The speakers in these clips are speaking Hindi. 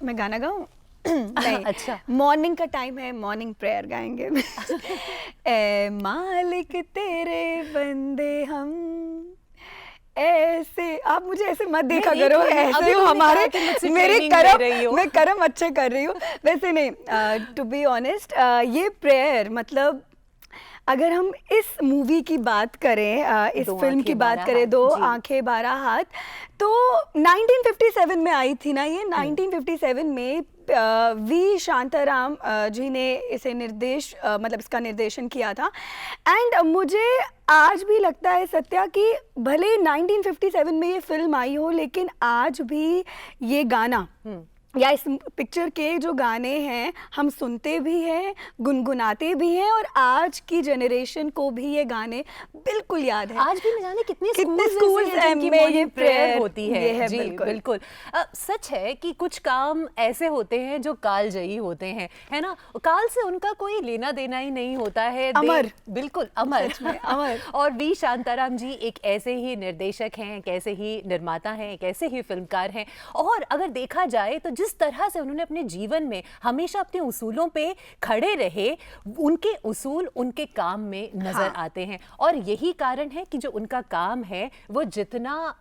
मैं गाना गाऊं? नहीं, अच्छा, मॉर्निंग का टाइम है, मॉर्निंग प्रेयर गाएंगे। ए मालिक तेरे बंदे हम, ऐसे आप मुझे ऐसे मत देखा मैं देख करो, रही हूँ, ऐसे अभी हो तुमने हमारे कहा कि मुझसे मेरे ट्रेनिंग ले रही हो। कर्म, मैं कर्म अच्छे कर रही हूँ वैसे नहीं। टू बी ऑनेस्ट, ये प्रेयर मतलब अगर हम इस मूवी की बात करें, इस दो फिल्म की आंखें बात बारह करें, हाथ, दो जी। आंखें 12 हाथ, तो 1957 में आई थी ना ये। 1957 में वी शांताराम जी ने इसे मतलब इसका निर्देशन किया था। एंड मुझे आज भी लगता है सत्या कि भले 1957 में ये फिल्म आई हो, लेकिन आज भी ये गाना या इस पिक्चर के जो गाने हैं हम सुनते भी हैं, गुनगुनाते भी हैं, और आज की जनरेशन को भी ये गाने बिल्कुल याद है। आज भी न जाने कितने schools स्कूल्स हैं जिनकी में ये मॉर्निंग प्रेयर prayer होती है। ये है, जी बिल्कुल। बिल्कुल। सच है कि कुछ काम ऐसे होते हैं जो कालजयी होते हैं, है ना? काल से उनका कोई लेना देना ही नहीं होता है। अमर। बिल्कुल अमर। सच में अमर। और वी शांताराम जी एक ऐसे ही निर्देशक हैं, एक ऐसे ही निर्माता हैं, एक ऐसे ही फिल्मकार हैं। और अगर देखा जाए तो जिस तरह से उन्होंने अपने जीवन में हमेशा अपने उसूलों पे खड़े रहे, उनके उसूल उनके काम में नजर आते हैं। और यही कारण है कि जो उनका काम है वो जितना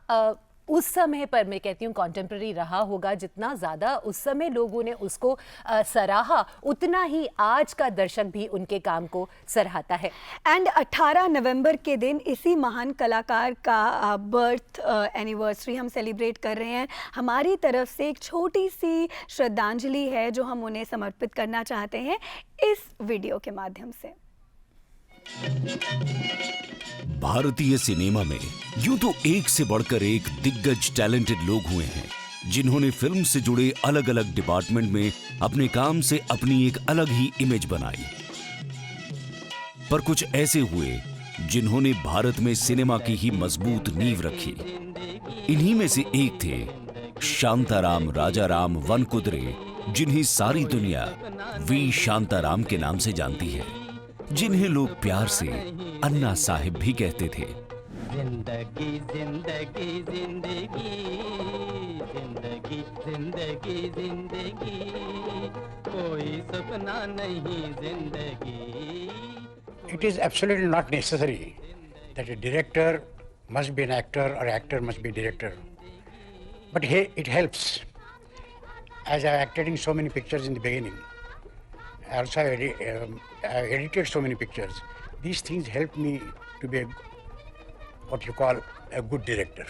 उस समय पर, मैं कहती हूँ कॉन्टेम्प्ररी रहा होगा, जितना ज़्यादा उस समय लोगों ने उसको सराहा, उतना ही आज का दर्शक भी उनके काम को सराहता है। एंड 18 नवंबर के दिन इसी महान कलाकार का बर्थ एनिवर्सरी हम सेलिब्रेट कर रहे हैं। हमारी तरफ से एक छोटी सी श्रद्धांजलि है जो हम उन्हें समर्पित करना चाहते हैं इस वीडियो के माध्यम से। भारतीय सिनेमा में यूं तो एक से बढ़कर एक दिग्गज टैलेंटेड लोग हुए हैं, जिन्होंने फिल्म से जुड़े अलग अलग डिपार्टमेंट में अपने काम से अपनी एक अलग ही इमेज बनाई। पर कुछ ऐसे हुए जिन्होंने भारत में सिनेमा की ही मजबूत नींव रखी। इन्हीं में से एक थे शांताराम राजाराम वनकुद्रे, जिन्हें सारी दुनिया वी शांताराम के नाम से जानती है, जिन्हें लोग प्यार से अन्ना साहिब भी कहते थे। जिंदगी जिंदगी जिंदगी जिंदगी जिंदगी जिंदगी कोई सपना नहीं जिंदगी। It is absolutely not necessary that a director must be an actor or actor must be a director. But it helps. As I acted in so many pictures in the beginning, I also edited so many pictures. These things helped me to be what you call a good director.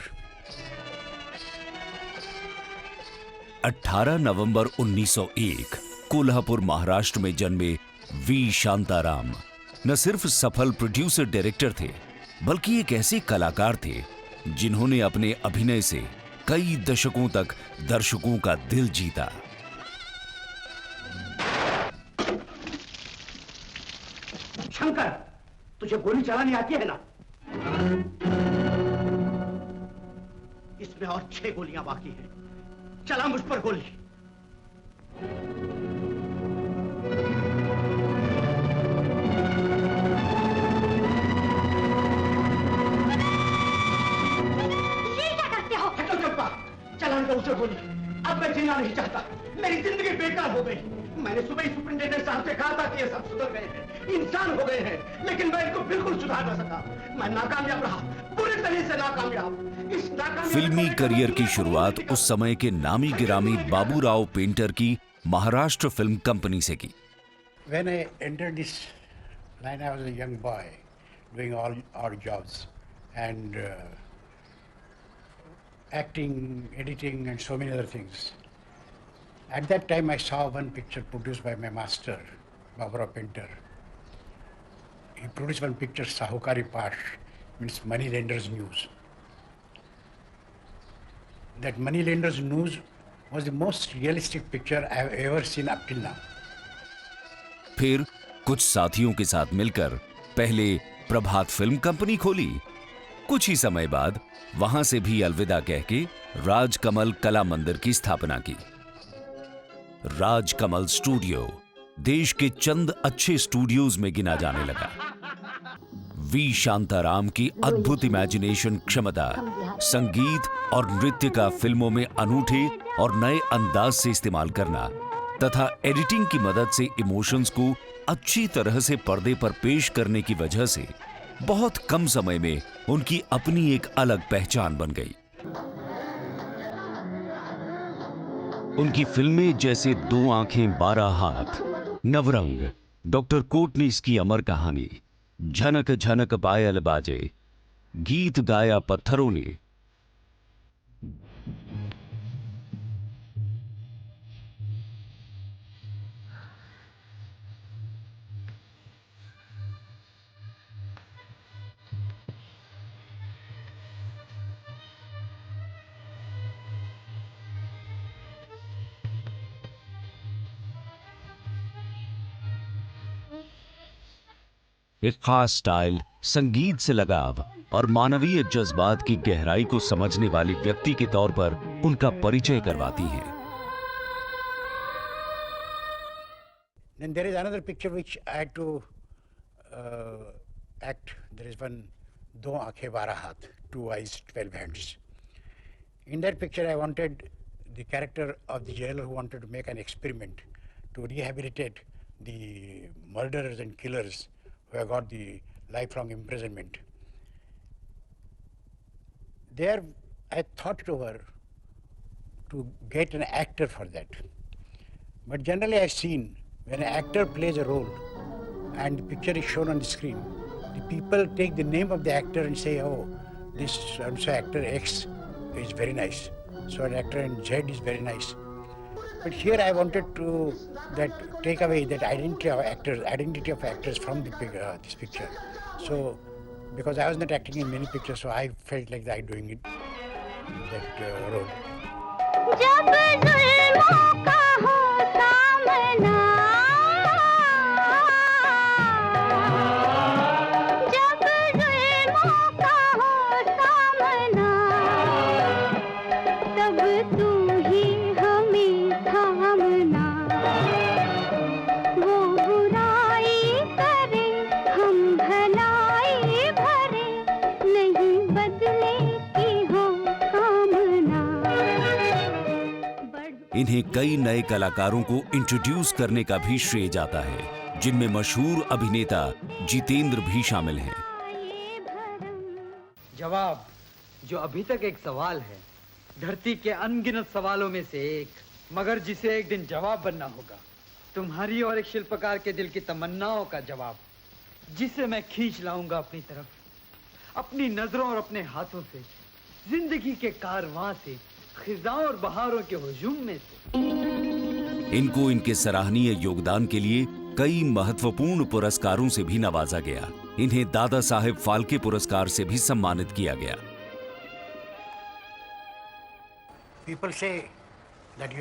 18 नवंबर 1901 कोल्हापुर महाराष्ट्र में जन्मे वी शांताराम न सिर्फ सफल प्रोड्यूसर डायरेक्टर थे, बल्कि एक ऐसे कलाकार थे जिन्होंने अपने अभिनय से कई दशकों तक दर्शकों का दिल जीता। शंकर, तुझे गोली चलानी आती है ना? इसमें और 6 गोलियां बाकी हैं। चला मुझ पर गोली। ये क्या करते हो? हटो चंपा, चलान दो उसे गोली। अब मैं जीना नहीं चाहता। मेरी जिंदगी बेकार हो गई। मैंने सुबह ही सुपरिंटेंडेंट साहब से कहा था कि ये सब सुधर गए हैं, इंसान हो गए हैं, लेकिन मैं इनको बिल्कुल सुधार न सका। मैं नाकामयाब रहा, पूरी तरह से नाकामयाब। इस नाकामयाब फिल्मी करियर की शुरुआत उस समय के नामी गिरामी बाबूराव पेंटर की महाराष्ट्र फिल्म कंपनी से की। When I entered this line, I was a young boy doing all odd jobs and acting, editing and so many other things. At that time, I saw one picture produced by my master, Baburao Painter. He produced one picture, Sahukari Pash, means Money Lender's News. That Money Lender's News was the most realistic picture I have ever seen up till now. फिर कुछ साथियों के साथ मिलकर पहले प्रभात फिल्म कंपनी खोली। कुछ ही समय बाद वहां से भी अलविदा कह के राजकमल कला मंदिर की स्थापना की। राजकमल स्टूडियो देश के चंद अच्छे स्टूडियोज में गिना जाने लगा। वी शांताराम की अद्भुत इमेजिनेशन क्षमता, संगीत और नृत्य का फिल्मों में अनूठे और नए अंदाज से इस्तेमाल करना तथा एडिटिंग की मदद से इमोशंस को अच्छी तरह से पर्दे पर पेश करने की वजह से बहुत कम समय में उनकी अपनी एक अलग पहचान बन गई। उनकी फिल्में जैसे 2 आंखें 12 हाथ, नवरंग, डॉक्टर कोटनीस की अमर कहानी, झनक झनक पायल बाजे, गीत गाया पत्थरों ने, एक खास स्टाइल, संगीत से लगाव और मानवीय जज्बात की गहराई को समझने वाली व्यक्ति के तौर पर उनका परिचय करवाती हैं। Then there is another picture which I had to act. There is one Do Aankhein Bara Haath, 2 eyes, 12 hands. In that picture, I wanted the character of the jailer who wanted to make an experiment to rehabilitate the murderers and killers who have got the lifelong imprisonment. There, I thought it over to get an actor for that. But generally, I've seen when an actor plays a role and the picture is shown on the screen, the people take the name of the actor and say, oh, this so actor X is very nice, so an actor in Z is very nice. But here I wanted to take away that identity of actors from this picture. So, because I was not acting in many pictures, so I felt like I doing it that role. जब जुल्मों का हो सामना, जब जुल्मों का हो सामना, तब तू ही हमें थामना। वो बुराई करे, हम भलाई भरे, नहीं बदले की हो कामना। इन्हें कई नए कलाकारों को इंट्रोड्यूस करने का भी श्रेय जाता है, जिनमें मशहूर अभिनेता जितेंद्र भी शामिल हैं। जवाब जो अभी तक एक सवाल है, धरती के अनगिनत सवालों में से एक, मगर जिसे एक दिन जवाब बनना होगा। तुम्हारी और एक शिल्पकार के दिल की तमन्नाओं का जवाब, जिसे मैं खींच लाऊंगा अपनी तरफ, अपनी नजरों और अपने हाथों से, जिंदगी के कारवां से, खिजां और बहारों के हुजूम में से। इनको इनके सराहनीय योगदान के लिए कई महत्वपूर्ण पुरस्कारों से भी नवाजा गया। इन्हें दादा साहेब फाल्के पुरस्कार से भी सम्मानित किया गया। People say that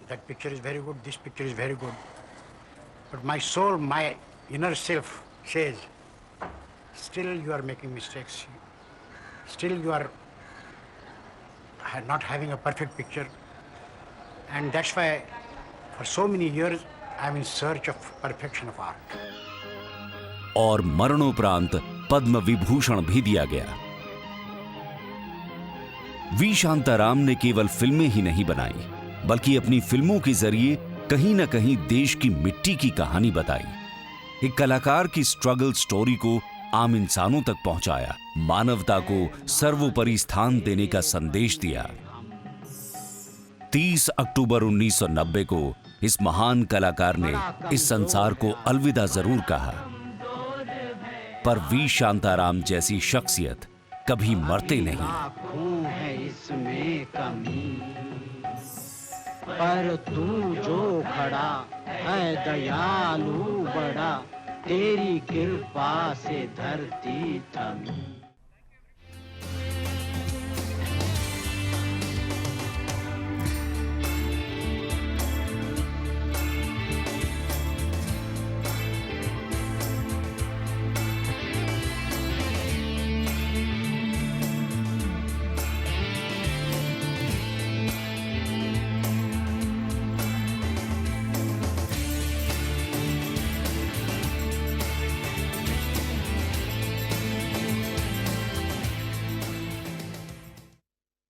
that picture is very good, this picture is very good. But my soul, my inner self says, still you are making mistakes. Still you are not having a perfect picture. And that's why for so many years I'm in search of perfection of art. और मरणोपरांत पद्म विभूषण भी दिया गया। वी शांताराम ने केवल फिल्में ही नहीं बनाई, बल्कि अपनी फिल्मों के जरिए कहीं न कहीं देश की मिट्टी की कहानी बताई। एक कलाकार की स्ट्रगल स्टोरी को आम इंसानों तक पहुंचाया, मानवता को सर्वोपरि स्थान देने का संदेश दिया। 30 अक्टूबर 1990 को इस महान कलाकार ने इस संसार को अलविदा जरूर कहा, पर वी शांताराम जैसी शख्सियत कभी मरते नहीं। है इसमें कमी, पर तू जो खड़ा है दयालु बड़ा, तेरी कृपा से धरती थमी।